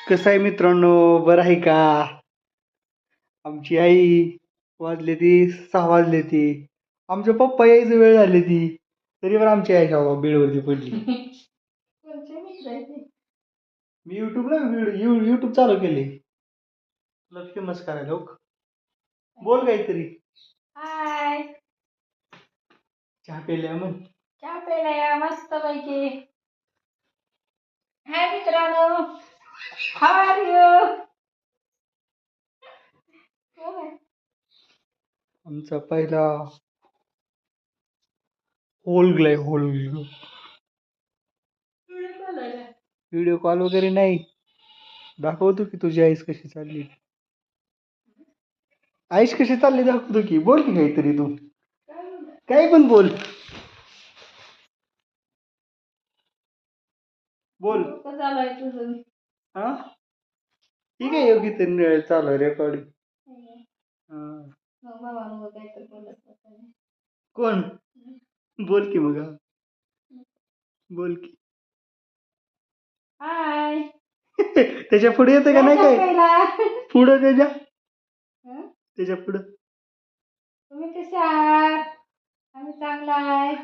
कसं आहे मित्रांनो, बरं आहे का? आमची आई वाजले ती 6 वाजले ती. आमच्या पप्पा यायची वेळ झाली ती, तरी पण आमची आई का बेडवरती पडली. कोणते मित्र आहे ते? मी युट्यूबला युट्यूब चालू केले तुला फेमस करायला हो. बोल काहीतरी. हाय, चहा पेल्या मग. चहा प्यायला या मस्त पैकी. हाय मित्रांनो, हाव आर यू? आमचा पहिला होल ग्लाय होल व्हिडिओ कॉल वगैरे नाही, दाखवतो की तुझी आईस कशी चालली. आईस कशी चालली दाखवतो की. बोल की काहीतरी तू, काही पण बोल. बोल. डोकं चालू आहे तुझं. हा ठीक आहे, योगी तर चालू आहे रेकॉर्डिंग. मग बाबा मग काय तर बोलत होता. कोण? बोल की मग. बोल की. हाय, त्याच्या पुढे येतं का नाही काय? प्यायला. पुढं त्याच्या हं? त्याच्या पुढं तुम्ही कसे आहात? आम्ही चांगला आहे.